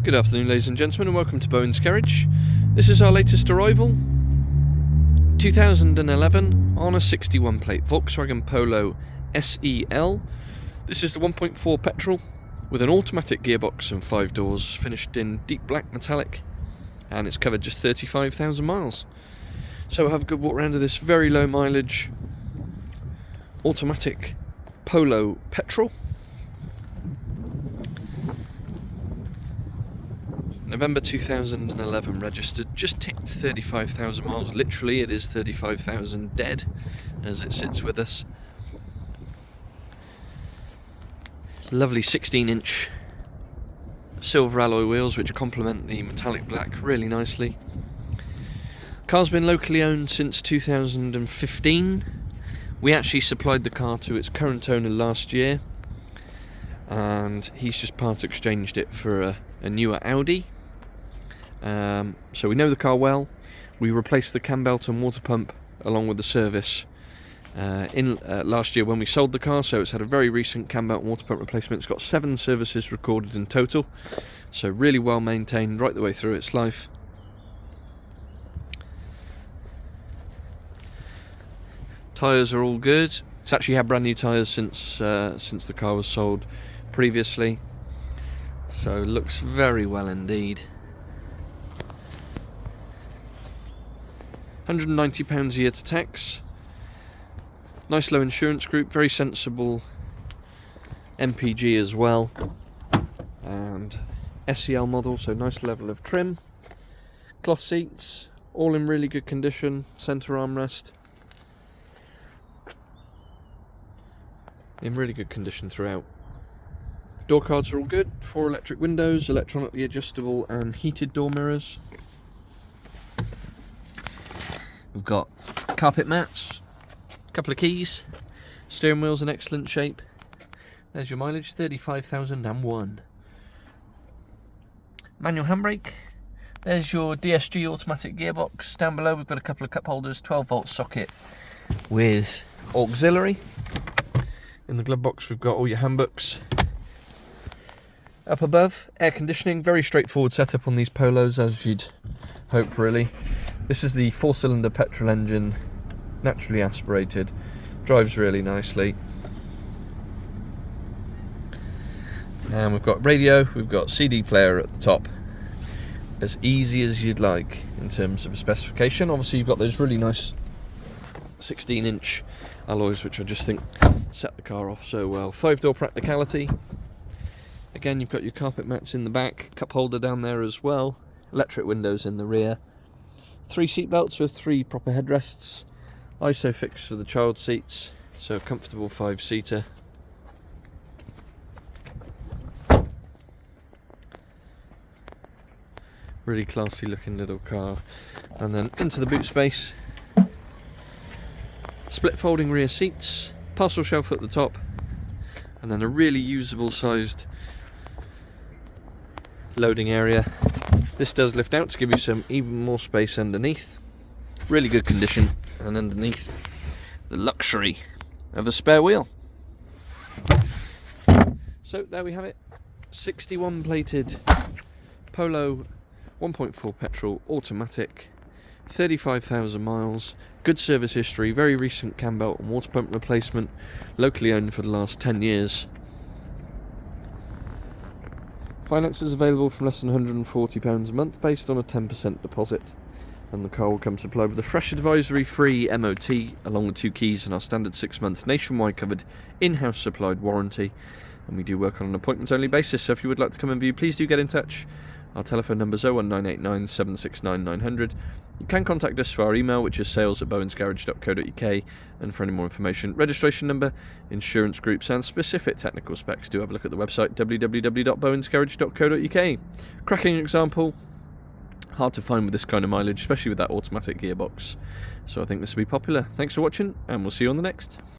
Good afternoon, ladies and gentlemen, and welcome to Bowen's Garage. This is our latest arrival, 2011 on a 61 plate Volkswagen Polo SEL. This is the 1.4 petrol with an automatic gearbox and 5 doors, finished in deep black metallic, and it's covered just 35,000 miles. So we'll have a good walk around of this very low mileage automatic Polo petrol. November 2011 registered, just ticked 35,000 miles. Literally it is 35,000 dead as it sits with us. Lovely 16-inch silver alloy wheels which complement the metallic black really nicely. Car's been locally owned since 2015. We actually supplied the car to its current owner last year, and he's just part exchanged it for a newer Audi. So we know the car well. We replaced the Cambelt Waterpump along with the service last year when we sold the car, so it's had a very recent Cambelt Waterpump replacement. It's got 7 services recorded in total, so really well maintained right the way through its life. Tyres are all good. It's actually had brand new tyres since the car was sold previously, so looks very well indeed. £190 a year to tax. Nice low insurance group, very sensible MPG as well, and SEL model, so nice level of trim. Cloth seats, all in really good condition. Centre armrest in really good condition throughout. Door cards are all good. 4 electric windows, electronically adjustable and heated door mirrors. We've got carpet mats, a couple of keys, steering wheel's in excellent shape. There's your mileage, 35,001. Manual handbrake. There's your DSG automatic gearbox. Down below we've got a couple of cup holders, 12 volt socket with auxiliary. In the glove box we've got all your handbooks. Up above, air conditioning, very straightforward setup on these Polos, as you'd hope really. This is the 4-cylinder petrol engine, naturally aspirated, drives really nicely. And we've got radio, we've got CD player at the top, as easy as you'd like in terms of a specification. Obviously you've got those really nice 16-inch alloys which I just think set the car off so well. 5-door practicality. Again, you've got your carpet mats in the back, cup holder down there as well, electric windows in the rear. 3 seat belts with 3 proper headrests, ISOFIX for the child seats, so a comfortable 5-seater. Really classy looking little car. And then into the boot space, split folding rear seats, parcel shelf at the top, and then a really usable sized loading area. This does lift out to give you some even more space underneath. Really good condition, and underneath the luxury of a spare wheel. So there we have it, 61 plated Polo 1.4 petrol automatic, 35,000 miles, good service history, very recent Cambelt and water pump replacement, locally owned for the last 10 years. Finance is available from less than £140 a month based on a 10% deposit, and the car will come supplied with a fresh advisory free MOT along with 2 keys and our standard 6-month nationwide covered in-house supplied warranty, and we do work on an appointment only basis, so if you would like to come and view, please do get in touch. Our telephone number is 01989 769 900. You can contact us via our email, which is sales@bowensgarage.co.uk, and for any more information, registration number, insurance groups and specific technical specs, do have a look at the website www.bowensgarage.co.uk. Cracking example, hard to find with this kind of mileage, especially with that automatic gearbox, so I think this will be popular. Thanks for watching, and we'll see you on the next.